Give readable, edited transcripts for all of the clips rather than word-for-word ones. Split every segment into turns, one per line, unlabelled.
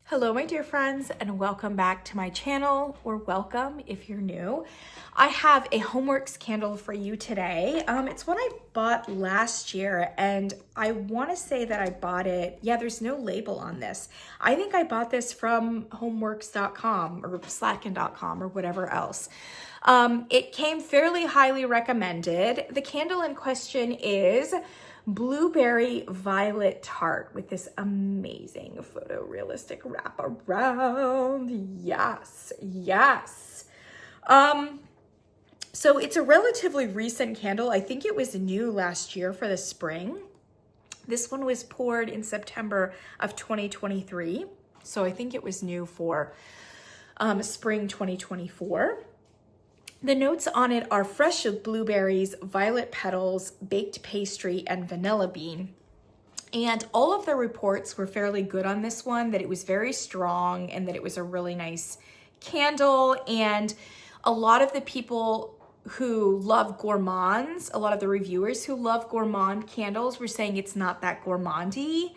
Hello, my dear friends, and welcome back to my channel, or welcome if you're new. I have a Homeworx candle for you today. It's one I bought last year, and I want to say that I bought it, there's no label on this. I think I bought this from homeworx.com or slatkin.com or whatever else. It came fairly highly recommended. The candle in question is Blueberry Violet Tart with this amazing photorealistic wrap around. Yes. So it's a relatively recent candle. I think it was new last year for the spring. This one was poured in September of 2023. So I think it was new for spring 2024. The notes on it are fresh blueberries, violet petals, baked pastry, and vanilla bean. And all of the reports were fairly good on this one, that it was very strong and that it was a really nice candle. And a lot of the people who love gourmands, a lot of the reviewers who love gourmand candles were saying it's not that gourmandy,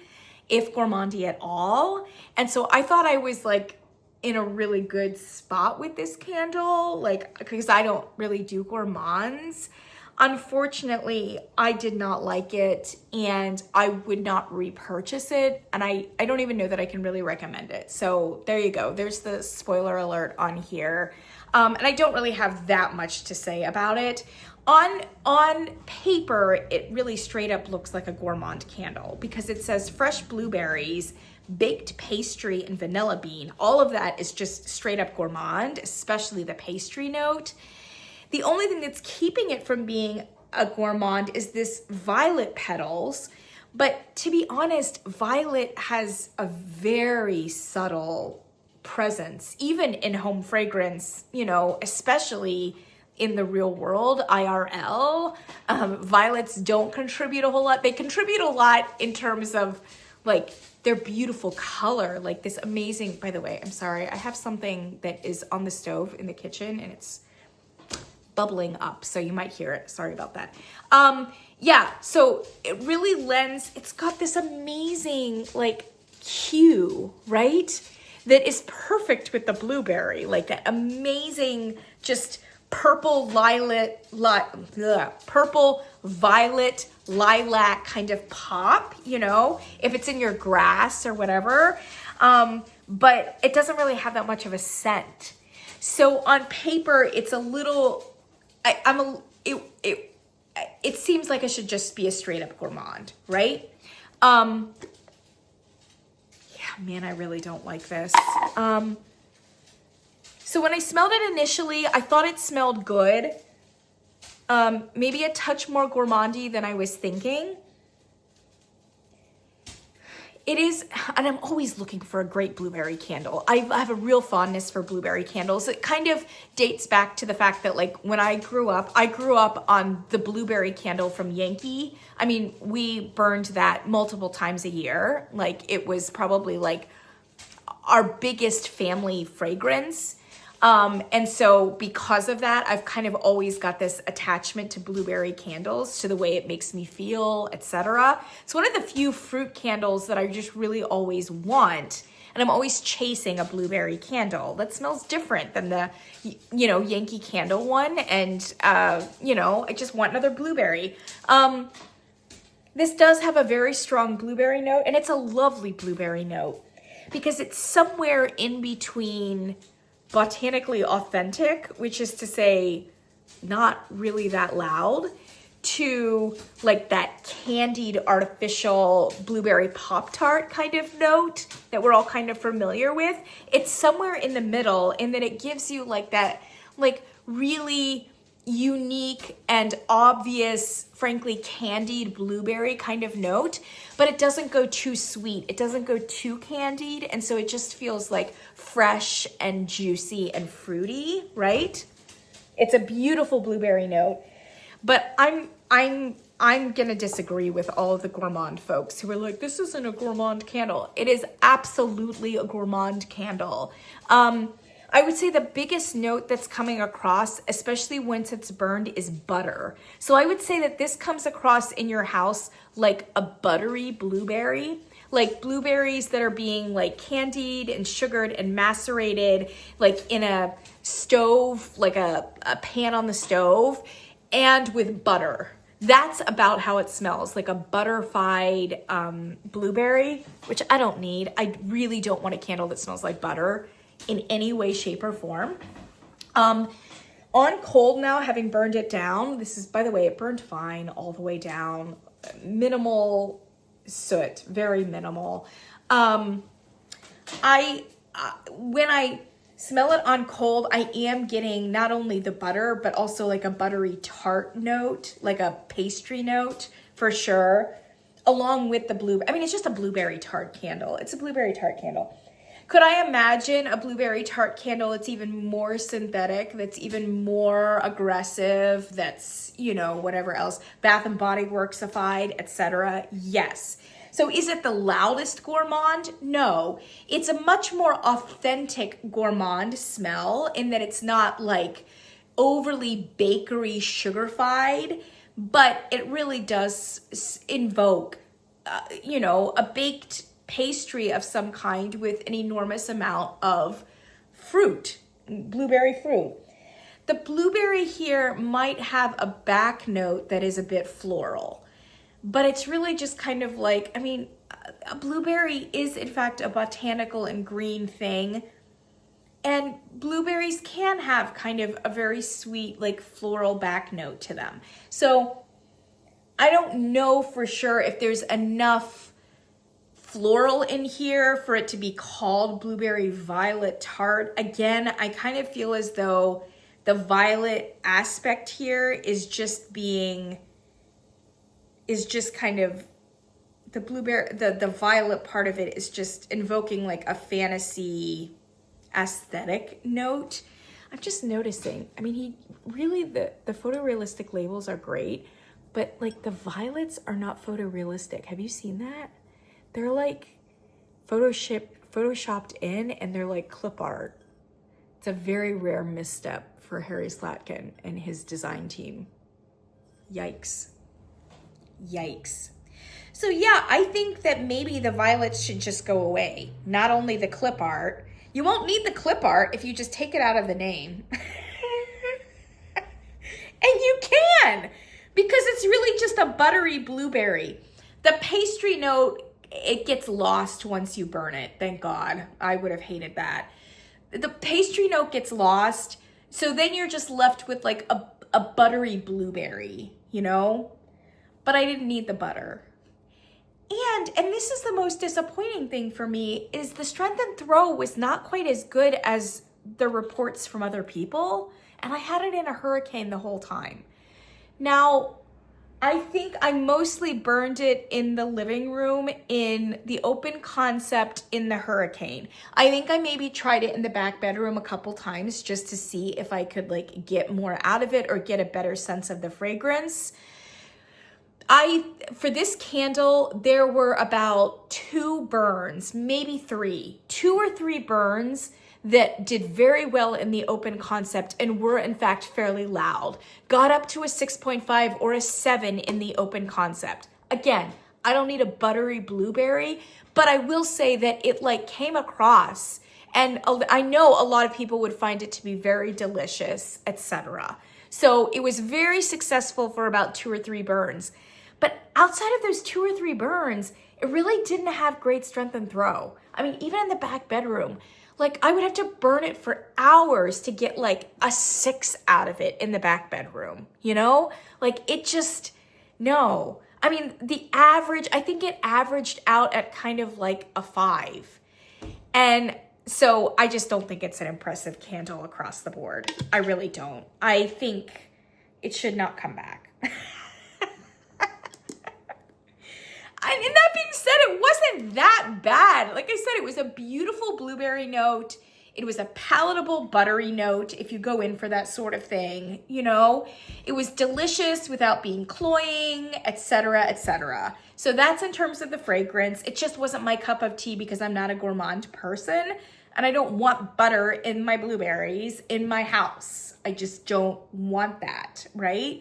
if gourmandy at all. And so I thought I was like in a really good spot with this candle, because I don't really do gourmands. Unfortunately, I did not like it and I would not repurchase it. And I don't even know that I can really recommend it. So there you go. There's the spoiler alert on here. And I don't really have that much to say about it. On paper, it really straight up looks like a gourmand candle because it says fresh blueberries, baked pastry, and vanilla bean. All of that is just straight up gourmand, especially the pastry note. The only thing that's keeping it from being a gourmand is this violet petals. But to be honest, violet has a very subtle presence, even in home fragrance, especially in the real world, IRL. Violets don't contribute a whole lot. They contribute a lot in terms of their beautiful color, like this amazing, by the way, I'm sorry, I have something that is on the stove in the kitchen and it's bubbling up, so you might hear it. Sorry about that. So it really lends, it's got this amazing hue, right? That is perfect with the blueberry, like that amazing, just purple violet lilac kind of pop, if it's in your grass or whatever. But it doesn't really have that much of a scent. So on paper, it's a little, it seems like it should just be a straight up gourmand, right? Man, I really don't like this. So when I smelled it initially, I thought it smelled good. Maybe a touch more gourmandy than I was thinking. It is, and I'm always looking for a great blueberry candle. I have a real fondness for blueberry candles. It kind of dates back to the fact that when I grew up on the blueberry candle from Yankee. I mean, we burned that multiple times a year. It was probably our biggest family fragrance. And so because of that, I've kind of always got this attachment to blueberry candles, to the way it makes me feel, etc. It's one of the few fruit candles that I just really always want. And I'm always chasing a blueberry candle that smells different than the, Yankee Candle one. And, I just want another blueberry. This does have a very strong blueberry note, and it's a lovely blueberry note because it's somewhere in between botanically authentic, which is to say not really that loud, to that candied artificial blueberry Pop-Tart kind of note that we're all kind of familiar with. It's somewhere in the middle, in that it gives you that really unique and obvious, frankly, candied blueberry kind of note, but it doesn't go too sweet. It doesn't go too candied. And so it just feels fresh and juicy and fruity, right? It's a beautiful blueberry note, but I'm gonna disagree with all of the gourmand folks who are like, this isn't a gourmand candle. It is absolutely a gourmand candle. I would say the biggest note that's coming across, especially once it's burned, is butter. So I would say that this comes across in your house like a buttery blueberry, like blueberries that are being like candied and sugared and macerated, like in a stove, like a pan on the stove, and with butter. That's about how it smells, like a butterified blueberry, which I don't need. I really don't want a candle that smells like butter in any way, shape, or form. On cold now, having burned it down, this is, by the way, it burned fine all the way down. Minimal soot, very minimal. When I smell it on cold, I am getting not only the butter, but also like a buttery tart note, like a pastry note for sure, along with the I mean, it's just a blueberry tart candle. It's a blueberry tart candle. Could I imagine a blueberry tart candle that's even more synthetic, that's even more aggressive, that's, you know, whatever else, Bath and Body Worksified, etc.? Yes. So is it the loudest gourmand? No. It's a much more authentic gourmand smell in that it's not like overly bakery sugarfied, but it really does invoke, you know, a baked pastry of some kind with an enormous amount of fruit, blueberry fruit. The blueberry here might have a back note that is a bit floral, but it's really just kind of like, I mean, a blueberry is in fact a botanical and green thing, and blueberries can have kind of a very sweet, like floral back note to them. So I don't know for sure if there's enough floral in here for it to be called blueberry violet tart. Again, I kind of feel as though the violet aspect here is just kind of the blueberry, the violet part of it is just invoking like a fantasy aesthetic note. I'm just noticing, I mean, he really, the photorealistic labels are great, but like the violets are not photorealistic. Have you seen that? They're like photoshopped in, and they're like clip art. It's a very rare misstep for Harry Slatkin and his design team. Yikes. Yikes. So yeah, I think that maybe the violets should just go away. Not only the clip art. You won't need the clip art if you just take it out of the name. And you can, because it's really just a buttery blueberry. The pastry note, it gets lost once you burn it. Thank God. I would have hated that. The pastry note gets lost. So then you're just left with like a buttery blueberry, you know? But I didn't need the butter. And this is the most disappointing thing for me, is the strength and throw was not quite as good as the reports from other people. And I had it in a hurricane the whole time. Now, I think I mostly burned it in the living room in the open concept in the hurricane. I think I maybe tried it in the back bedroom a couple times just to see if I could like get more out of it or get a better sense of the fragrance. For this candle, there were about 2 burns, maybe 3, 2 or 3 burns that did very well in the open concept and were in fact fairly loud. Got up to a 6.5 or a 7 in the open concept. Again, I don't need a buttery blueberry, but I will say that it like came across, and I know a lot of people would find it to be very delicious, etc. So it was very successful for about 2 or 3 burns. But outside of those 2 or 3 burns, it really didn't have great strength and throw. I mean, even in the back bedroom, like I would have to burn it for hours to get like a 6 out of it in the back bedroom, you know? Like it just, no. I mean, the average, I think it averaged out at kind of like a 5. And so I just don't think it's an impressive candle across the board. I really don't. I think it should not come back. And that being said, it wasn't that bad. Like I said, it was a beautiful blueberry note. It was a palatable buttery note if you go in for that sort of thing, you know? It was delicious without being cloying, etc., etc. So that's in terms of the fragrance. It just wasn't my cup of tea because I'm not a gourmand person and I don't want butter in my blueberries in my house. I just don't want that, right?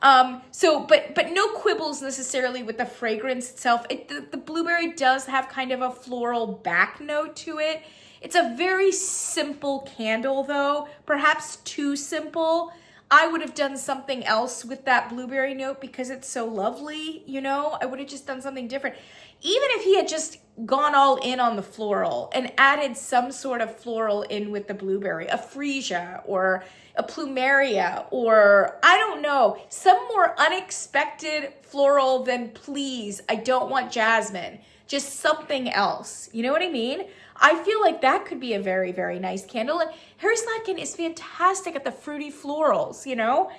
But no quibbles necessarily with the fragrance itself. The blueberry does have kind of a floral back note to it. It's a very simple candle though, perhaps too simple. I would have done something else with that blueberry note because it's so lovely, you know? I would have just done something different. Even if he had just gone all in on the floral and added some sort of floral in with the blueberry, a freesia or a plumeria, or I don't know, some more unexpected floral than please, I don't want jasmine, just something else. You know what I mean? I feel like that could be a very, very nice candle. And Harry Slatkin is fantastic at the fruity florals, you know?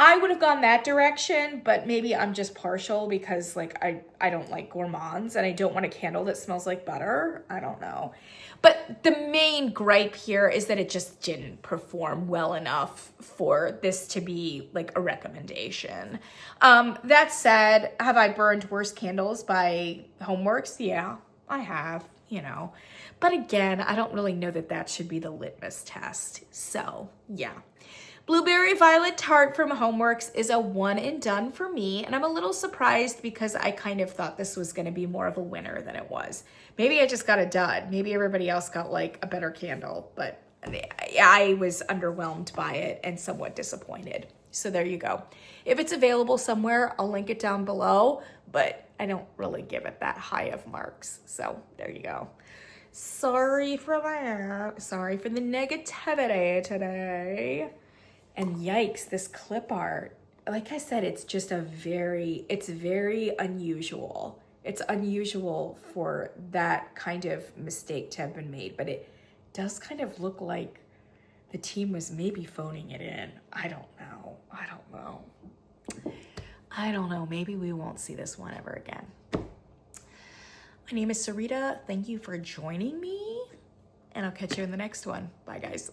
I would have gone that direction, but maybe I'm just partial because like I don't like gourmands and I don't want a candle that smells like butter. I don't know. But the main gripe here is that it just didn't perform well enough for this to be like a recommendation. That said, have I burned worse candles by Homeworx? Yeah, I have, you know. But again, I don't really know that that should be the litmus test. So yeah. Blueberry Violet Tart from Homeworx is a one and done for me, and I'm a little surprised because I kind of thought this was going to be more of a winner than it was. Maybe I just got a dud. Maybe everybody else got like a better candle, but I was underwhelmed by it and somewhat disappointed. So there you go. If it's available somewhere, I'll link it down below, but I don't really give it that high of marks. So there you go. Sorry for that. Sorry for the negativity today. And yikes, this clip art, like I said, it's just it's very unusual. It's unusual for that kind of mistake to have been made, but it does kind of look like the team was maybe phoning it in. I don't know. Maybe we won't see this one ever again. My name is Sarita. Thank you for joining me, and I'll catch you in the next one. Bye, guys.